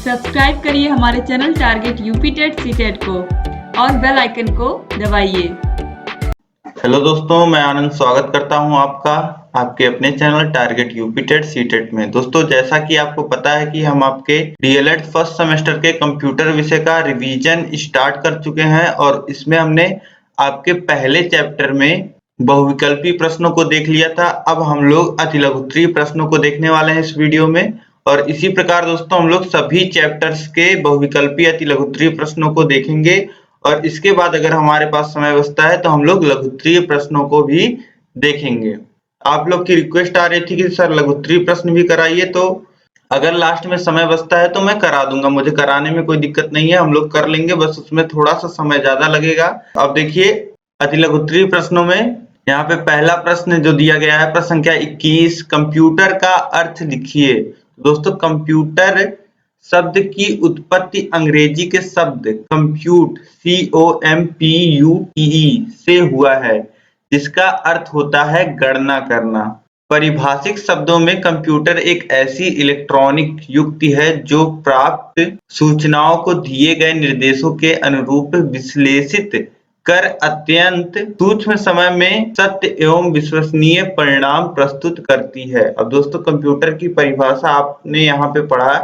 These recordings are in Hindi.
सब्सक्राइब करिए हमारे channel target UP TET CTET को और बेल आइकन को दबाइए। हेलो दोस्तों, मैं आनंद स्वागत करता हूं आपका आपके अपने channel target UP TET CTET में। दोस्तों, जैसा कि आपको पता है कि हम आपके डीएलएड फर्स्ट सेमेस्टर के कंप्यूटर विषय का रिवीजन स्टार्ट कर चुके हैं और इसमें हमने आपके पहले चैप्टर में बहुविकल्पी प्रश्नों को देख लिया था। अब हम लोग अतिलघुत्तरीय प्रश्नों को देखने वाले हैं इस वीडियो में और इसी प्रकार दोस्तों हम लोग सभी चैप्टर्स के बहुविकल्पी अतिलघुत्तरीय प्रश्नों को देखेंगे और इसके बाद अगर हमारे पास समय बचता है तो हम लोग लघुत्तरीय प्रश्नों को भी देखेंगे। आप लोग की रिक्वेस्ट आ रही थी कि सर लघुत्तरीय प्रश्न भी कराइए, तो अगर लास्ट में समय बचता है तो मैं करा दूंगा, मुझे कराने में कोई दिक्कत नहीं है, हम लोग कर लेंगे, बस उसमें थोड़ा सा समय ज्यादा लगेगा। अब देखिए अतिलघुत्तरीय प्रश्नों में यहाँ पे पहला प्रश्न जो दिया गया है प्रश्न संख्या 21, कंप्यूटर का अर्थ लिखिए। दोस्तों, कंप्यूटर शब्द की उत्पत्ति अंग्रेजी के शब्द कंप्यूट COMPUTE से हुआ है, जिसका अर्थ होता है गणना करना। पारिभाषिक शब्दों में कंप्यूटर एक ऐसी इलेक्ट्रॉनिक युक्ति है जो प्राप्त सूचनाओं को दिए गए निर्देशों के अनुरूप विश्लेषित कर अत्यंत सूक्ष्म समय में सत्य एवं विश्वसनीय परिणाम प्रस्तुत करती है। अब दोस्तों, कंप्यूटर की परिभाषा आपने यहाँ पे पढ़ा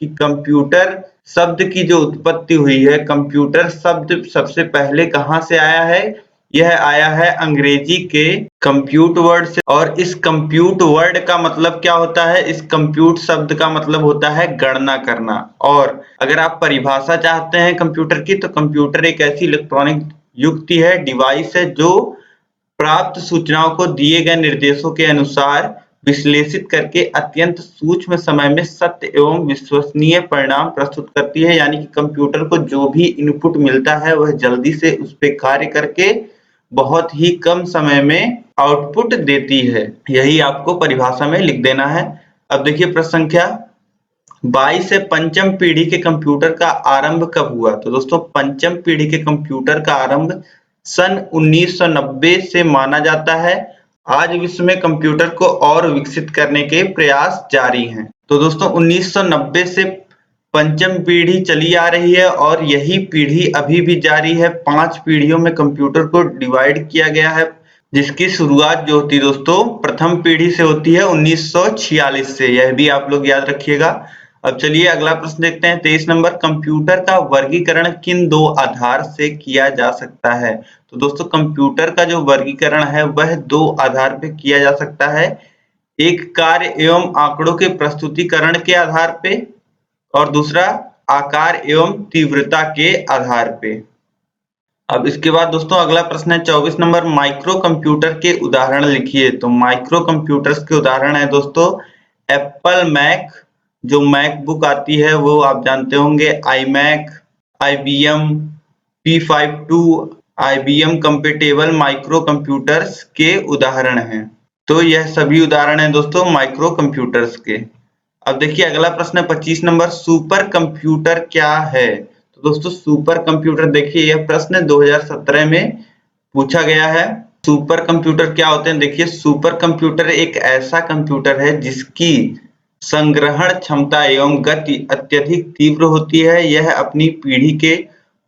कि कंप्यूटर शब्द की जो उत्पत्ति हुई है, कंप्यूटर शब्द सबसे पहले कहाँ से आया है? यह आया है अंग्रेजी के कंप्यूट वर्ड से और इस कंप्यूट वर्ड का मतलब क्या होता है? इस कंप्यूट शब्द का मतलब होता है गणना करना। और अगर आप परिभाषा चाहते हैं कंप्यूटर की, तो कंप्यूटर एक ऐसी इलेक्ट्रॉनिक युक्ति है, डिवाइस है, जो प्राप्त सूचनाओं को दिए गए निर्देशों के अनुसार विश्लेषित करके अत्यंत सूक्ष्म समय में सत्य एवं विश्वसनीय परिणाम प्रस्तुत करती है। यानी कि कंप्यूटर को जो भी इनपुट मिलता है वह जल्दी से उस पर कार्य करके बहुत ही कम समय में आउटपुट देती है। यही आपको परिभाषा में लिख देना है। अब देखिए प्रश्न संख्या 22 से पंचम पीढ़ी के कंप्यूटर का आरंभ कब हुआ? तो दोस्तों, पंचम पीढ़ी के कंप्यूटर का आरंभ सन 1990 से माना जाता है। आज विश्व में कंप्यूटर को और विकसित करने के प्रयास जारी हैं। तो दोस्तों 1990 से पंचम पीढ़ी चली आ रही है और यही पीढ़ी अभी भी जारी है। 5 पीढ़ियों में कंप्यूटर को डिवाइड किया गया है, जिसकी शुरुआत जो होती है दोस्तों प्रथम पीढ़ी से होती है 1946 से। यह भी आप लोग याद रखिएगा। अब चलिए अगला प्रश्न देखते हैं। 23 नंबर, कंप्यूटर का वर्गीकरण किन दो आधार से किया जा सकता है? तो दोस्तों, कंप्यूटर का जो वर्गीकरण है वह 2 आधार पे किया जा सकता है। एक कार्य एवं आंकड़ों के प्रस्तुतिकरण के आधार पे और दूसरा आकार एवं तीव्रता के आधार पे। अब इसके बाद दोस्तों अगला प्रश्न है 24 नंबर, माइक्रो कंप्यूटर के उदाहरण लिखिए। तो माइक्रो कंप्यूटर्स के उदाहरण है दोस्तों एप्पल मैक, जो मैकबुक आती है वो आप जानते होंगे, iMac, IBM P52, IBM compatible micro computers के उदाहरण हैं। तो यह सभी उदाहरण हैं दोस्तों माइक्रो कंप्यूटर्स के। अब देखिए अगला प्रश्न है 25 नंबर, सुपर कंप्यूटर क्या है? तो दोस्तों सुपर कंप्यूटर, देखिए यह प्रश्न 2017 में पूछा गया है। सुपर कंप्यूटर क्या होते हैं? देखिए सुपर कंप्यूटर एक ऐसा कंप्यूटर है जिसकी संग्रहण क्षमता एवं गति अत्यधिक तीव्र होती है। यह अपनी पीढ़ी के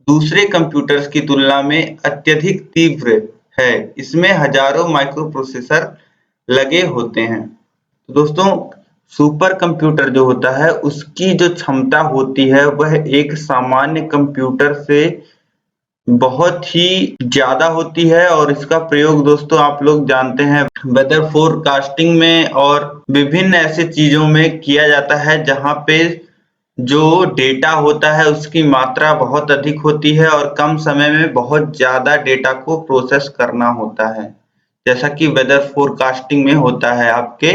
दूसरे कंप्यूटर्स की तुलना में अत्यधिक तीव्र है। इसमें हजारों माइक्रो प्रोसेसर लगे होते हैं। तो दोस्तों सुपर कंप्यूटर जो होता है उसकी जो क्षमता होती है वह एक सामान्य कंप्यूटर से बहुत ही ज्यादा होती है और इसका प्रयोग दोस्तों आप लोग जानते हैं वेदर फोरकास्टिंग में और विभिन्न ऐसे चीजों में किया जाता है जहां पे जो डेटा होता है उसकी मात्रा बहुत अधिक होती है और कम समय में बहुत ज्यादा डेटा को प्रोसेस करना होता है, जैसा कि वेदर फोरकास्टिंग में होता है, आपके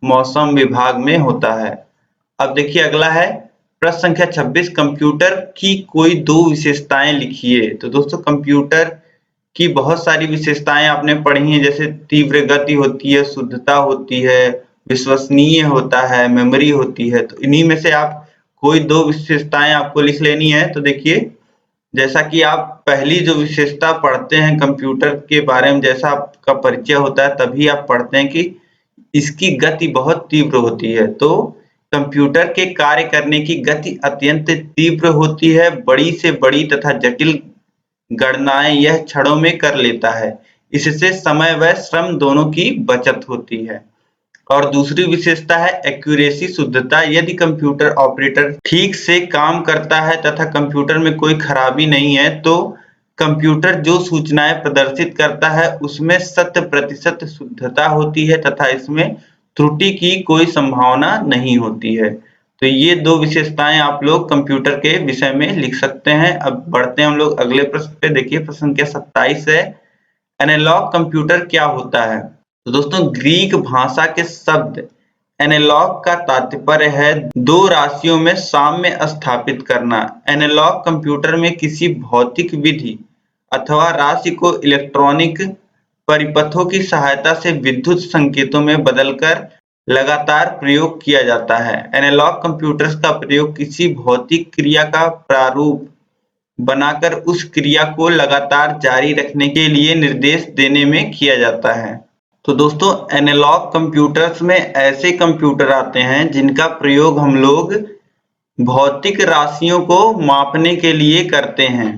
मौसम विभाग में होता है। अब देखिए अगला है प्रश्न संख्या 26, कंप्यूटर की कोई 2 विशेषताएं लिखिए। तो दोस्तों कंप्यूटर की बहुत सारी विशेषताएं आपने पढ़ी हैं, जैसे तीव्र गति होती है, शुद्धता होती है, विश्वसनीय होता है, मेमोरी होती है। तो इन्हीं में से आप कोई 2 विशेषताएं आपको लिख लेनी है। तो देखिए जैसा कि आप पहली जो विशेषता पढ़ते हैं कंप्यूटर के बारे में, जैसा आपका परिचय होता है तभी आप पढ़ते हैं कि इसकी गति बहुत तीव्र होती है। तो कंप्यूटर के कार्य करने की गति अत्यंत तीव्र होती है। बड़ी से बड़ी तथा जटिल गणनाएं यह क्षणों में कर लेता है। इससे समय व श्रम दोनों की बचत होती है। और दूसरी विशेषता है एक्यूरेसी, शुद्धता। यदि कंप्यूटर ऑपरेटर ठीक से काम करता है तथा कंप्यूटर में कोई खराबी नहीं है तो कंप्यूटर जो सूचनाएं प्रदर्शित करता है उसमें 100% शुद्धता होती है तथा इसमें त्रुटि की कोई संभावना नहीं होती है। तो ये दो विशेषताएं आप लोग कंप्यूटर के विषय में लिख सकते हैं। अब बढ़ते हैं हम लोग अगले प्रश्न पे। देखिए प्रश्न संख्या 27 है, एनालॉग कंप्यूटर क्या होता है? तो दोस्तों ग्रीक भाषा के शब्द एनालॉग का तात्पर्य है दो राशियों में साम्य स्थापित करना। एनालॉग कंप्यूटर में किसी भौतिक विधि अथवा राशि को इलेक्ट्रॉनिक परिपथों की सहायता से विद्युत संकेतों में बदलकर लगातार प्रयोग किया जाता है। एनालॉग कंप्यूटर्स का प्रयोग किसी भौतिक क्रिया का प्रारूप बनाकर उस क्रिया को लगातार जारी रखने के लिए निर्देश देने में किया जाता है। तो दोस्तों एनालॉग कंप्यूटर्स में ऐसे कंप्यूटर आते हैं जिनका प्रयोग हम लोग भौतिक राशियों को मापने के लिए करते हैं।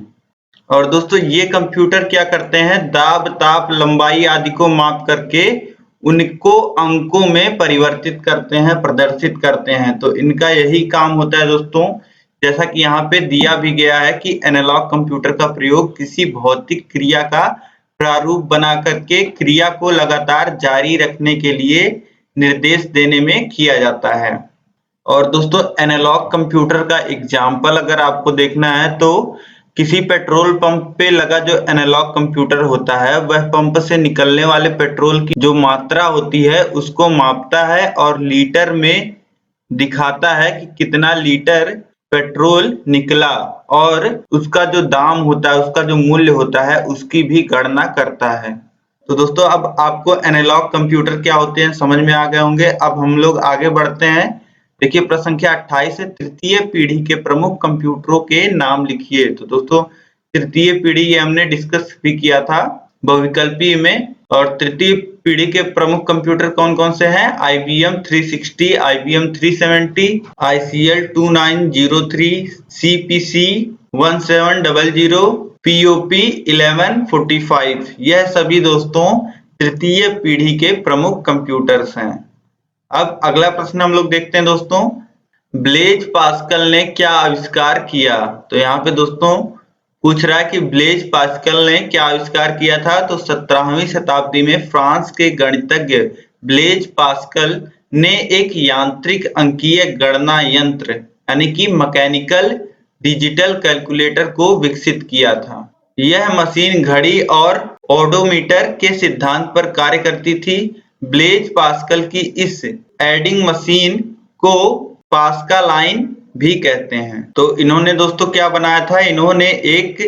और दोस्तों ये कंप्यूटर क्या करते हैं, दाब, ताप, लंबाई आदि को माप करके उनको अंकों में परिवर्तित करते हैं, प्रदर्शित करते हैं। तो इनका यही काम होता है दोस्तों, जैसा कि यहाँ पे दिया भी गया है कि एनालॉग कंप्यूटर का प्रयोग किसी भौतिक क्रिया का प्रारूप बना करके क्रिया को लगातार जारी रखने के लिए निर्देश देने में किया जाता है। और दोस्तों एनालॉग कंप्यूटर का एग्जाम्पल अगर आपको देखना है तो किसी पेट्रोल पंप पे लगा जो एनालॉग कंप्यूटर होता है वह पंप से निकलने वाले पेट्रोल की जो मात्रा होती है उसको मापता है और लीटर में दिखाता है कि कितना लीटर पेट्रोल निकला, और उसका जो दाम होता है, उसका जो मूल्य होता है उसकी भी गणना करता है। तो दोस्तों अब आपको एनालॉग कंप्यूटर क्या होते हैं समझ में आ गए होंगे। अब हम लोग आगे बढ़ते हैं। देखिए प्रश्न संख्या 28 है, तृतीय पीढ़ी के प्रमुख कंप्यूटरों के नाम लिखिए। तो दोस्तों तृतीय पीढ़ी ये हमने डिस्कस भी किया था बहुविकल्पी में। और तृतीय पीढ़ी के प्रमुख कंप्यूटर कौन कौन से हैं? IBM 360, IBM 370, ICL 2903, CPC 1700, POP 1145। यह सभी दोस्तों तृतीय पीढ़ी के प्रमुख कंप्यूटर्स हैं। अब अगला प्रश्न हम लोग देखते हैं दोस्तों, ब्लेज पास्कल ने क्या आविष्कार किया? तो यहाँ पे दोस्तों पूछ रहा है कि ब्लेज पास्कल ने क्या आविष्कार किया था। तो 17वीं शताब्दी में फ्रांस के गणितज्ञ ब्लेज पास्कल ने एक यांत्रिक अंकीय गणना यंत्र यानी कि मैकेनिकल डिजिटल कैलकुलेटर को विकसित किया था। यह मशीन घड़ी और ओडोमीटर के सिद्धांत पर कार्य करती थी। ब्लेज पास्कल की इस एडिंग मशीन को पास्कालाइन भी कहते हैं। तो इन्होंने दोस्तों क्या बनाया था, इन्होंने एक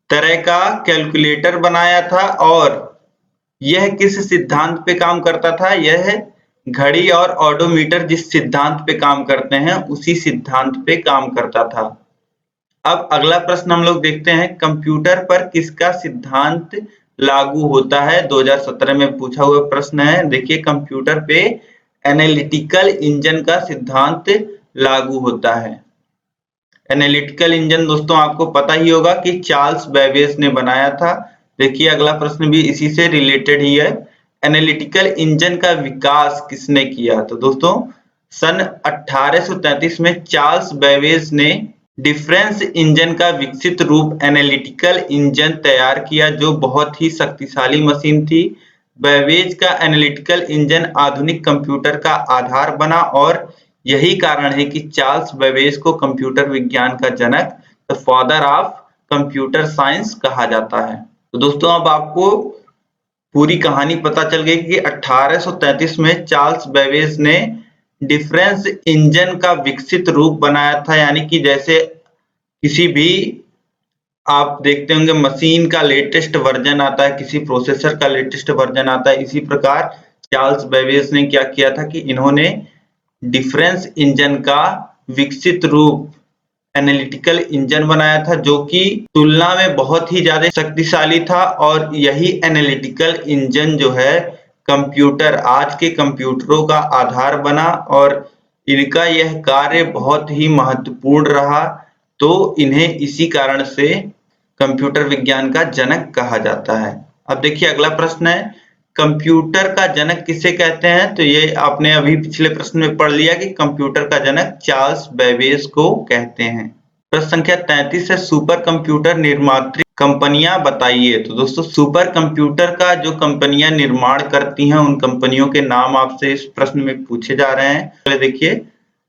तरह का कैलकुलेटर बनाया था और यह किस सिद्धांत पे काम करता था? यह घड़ी और ओडोमीटर जिस सिद्धांत पे काम करते हैं उसी सिद्धांत पे काम करता था। अब अगला प्रश्न हम लोग देखते हैं, कंप्यूटर पर किसका सिद्धांत लागू होता है? 2017 में पूछा हुआ प्रश्न है। देखिए कंप्यूटर पे एनालिटिकल इंजन का सिद्धांत लागू होता है। एनालिटिकल इंजन दोस्तों आपको पता ही होगा कि चार्ल्स बेबेज ने बनाया था। देखिए अगला प्रश्न भी इसी से रिलेटेड ही है, एनालिटिकल इंजन का विकास किसने किया? तो दोस्तों सन 1833 में चार्ल्स बेबेज ने डिफरेंस इंजन का विकसित रूप एनालिटिकल इंजन तैयार किया जो बहुत ही शक्तिशाली मशीन थी। बेबेज का एनालिटिकल इंजन आधुनिक कंप्यूटर का आधार बना और यही कारण है कि चार्ल्स बेबेज को कंप्यूटर विज्ञान का जनक, the father of computer science कहा जाता है। तो दोस्तों अब आपको पूरी कहानी पता चल गई कि 1833 में चार्ल्स बेबेज ने डिफरेंस इंजन का विकसित रूप बनाया था, यानी कि जैसे किसी भी आप देखते होंगे मशीन का लेटेस्ट वर्जन आता है, किसी प्रोसेसर का लेटेस्ट वर्जन आता है, इसी प्रकार चार्ल्स बेबेज ने क्या किया था कि इन्होंने डिफरेंस इंजन का विकसित रूप एनालिटिकल इंजन बनाया था जो कि तुलना में बहुत ही ज्यादा शक्तिशाली था। और यही एनालिटिकल इंजन जो है कंप्यूटर, आज के कंप्यूटरों का आधार बना और इनका यह कार्य बहुत ही महत्वपूर्ण रहा, तो इन्हें इसी कारण से कंप्यूटर विज्ञान का जनक कहा जाता है। अब देखिए अगला प्रश्न है, कंप्यूटर का जनक किसे कहते हैं? तो ये आपने अभी पिछले प्रश्न में पढ़ लिया कि कंप्यूटर का जनक चार्ल्स बेबेज को कहते हैं। प्रश्न संख्या 33 है, सुपर कंप्यूटर निर्मात्री कंपनियां बताइए। तो दोस्तों सुपर कंप्यूटर का जो कंपनियां निर्माण करती हैं उन कंपनियों के नाम आपसे इस प्रश्न में पूछे जा रहे हैं। पहले देखिए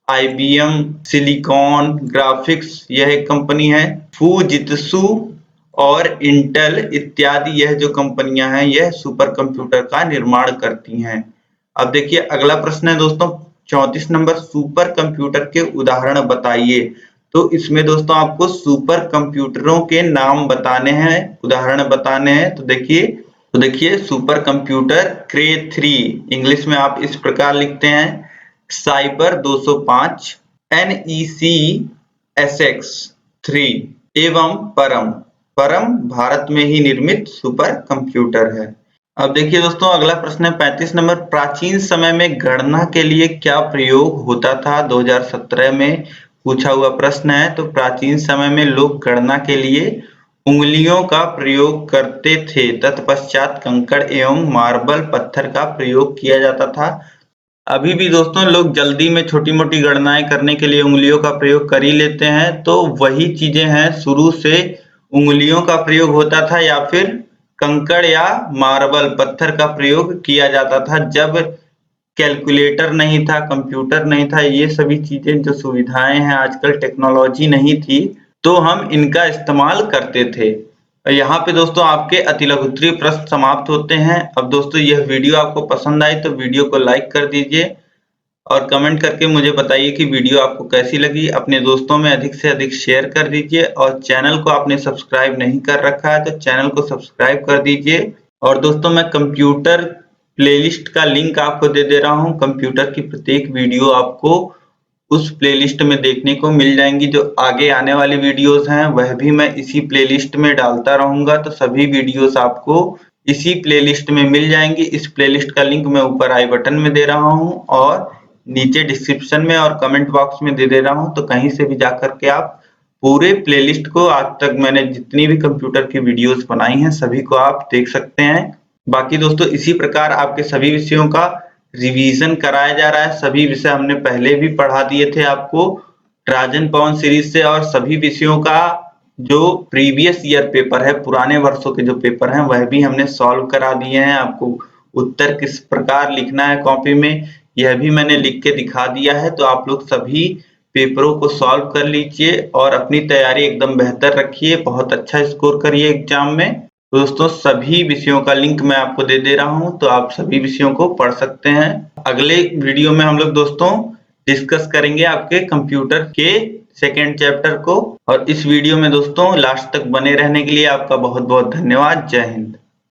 IBM, सिलिकॉन ग्राफिक्स यह एक कंपनी है, फूजित्सु और इंटेल इत्यादि यह जो कंपनियां हैं यह सुपर कंप्यूटर का निर्माण करती हैं। अब देखिए अगला प्रश्न है दोस्तों 34 नंबर, सुपर कंप्यूटर के उदाहरण बताइए। तो इसमें दोस्तों आपको सुपर कंप्यूटरों के नाम बताने हैं, उदाहरण बताने हैं। तो देखिए सुपर कंप्यूटर क्रे 3 इंग्लिश में आप इस प्रकार लिखते हैं, साइबर 205, NEC SX 3 एवं परम भारत में ही निर्मित सुपर कंप्यूटर है। अब देखिए दोस्तों अगला प्रश्न है 35 नंबर, प्राचीन समय में गणना के लिए क्या प्रयोग होता था? 2017 में पूछा हुआ प्रश्न है। तो प्राचीन समय में लोग गणना के लिए उंगलियों का प्रयोग करते थे, तत्पश्चात कंकड़ एवं मार्बल पत्थर का प्रयोग किया जाता था। अभी भी दोस्तों लोग जल्दी में छोटी मोटी गणनाएं करने के लिए उंगलियों का प्रयोग कर ही लेते हैं। तो वही चीजें हैं, शुरू से उंगलियों का प्रयोग होता था या फिर कंकड़ या मार्बल पत्थर का प्रयोग किया जाता था जब कैलकुलेटर नहीं था, कंप्यूटर नहीं था, ये सभी चीजें जो सुविधाएं हैं आजकल टेक्नोलॉजी नहीं थी, तो हम इनका इस्तेमाल करते थे। यहाँ पे दोस्तों आपके अतिलघुत्तरीय प्रश्न समाप्त होते हैं। अब दोस्तों यह वीडियो आपको पसंद आई तो वीडियो को लाइक कर दीजिए और कमेंट करके मुझे बताइए कि वीडियो आपको कैसी लगी। अपने दोस्तों में अधिक से अधिक शेयर कर दीजिए और चैनल को आपने सब्सक्राइब नहीं कर रखा है तो चैनल को सब्सक्राइब कर दीजिए। और दोस्तों मैं कंप्यूटर प्लेलिस्ट का लिंक आपको दे रहा हूँ, कंप्यूटर की प्रत्येक वीडियो आपको उस प्लेलिस्ट में देखने को मिल जाएंगी। जो आगे आने वाली वीडियोस हैं वह भी मैं इसी प्लेलिस्ट में डालता रहूंगा, तो सभी वीडियोस आपको इसी प्लेलिस्ट में मिल जाएंगी। इस प्लेलिस्ट का लिंक मैं ऊपर आई बटन में दे रहा हूं और नीचे डिस्क्रिप्शन में और कमेंट बॉक्स में दे रहा हूं, तो कहीं से भी जाकर के आप पूरे प्लेलिस्ट को, आज तक मैंने जितनी भी कंप्यूटर की वीडियोस बनाई हैं सभी को आप देख सकते हैं। बाकी दोस्तों इसी प्रकार आपके सभी विषयों का रिवीजन कराया जा रहा है। सभी विषय हमने पहले भी पढ़ा दिए थे आपको ट्राजन पवन सीरीज से, और सभी विषयों का जो प्रीवियस ईयर पेपर है, पुराने वर्षों के जो पेपर हैं वह भी हमने सॉल्व करा दिए हैं। आपको उत्तर किस प्रकार लिखना है कॉपी में यह भी मैंने लिख के दिखा दिया है। तो आप लोग सभी पेपरों को सॉल्व कर लीजिए और अपनी तैयारी एकदम बेहतर रखिए, बहुत अच्छा स्कोर करिए एग्जाम में। तो दोस्तों सभी विषयों का लिंक मैं आपको दे रहा हूं, तो आप सभी विषयों को पढ़ सकते हैं। अगले वीडियो में हम लोग दोस्तों डिस्कस करेंगे आपके कंप्यूटर के सेकेंड चैप्टर को। और इस वीडियो में दोस्तों लास्ट तक बने रहने के लिए आपका बहुत बहुत धन्यवाद। जय हिंद।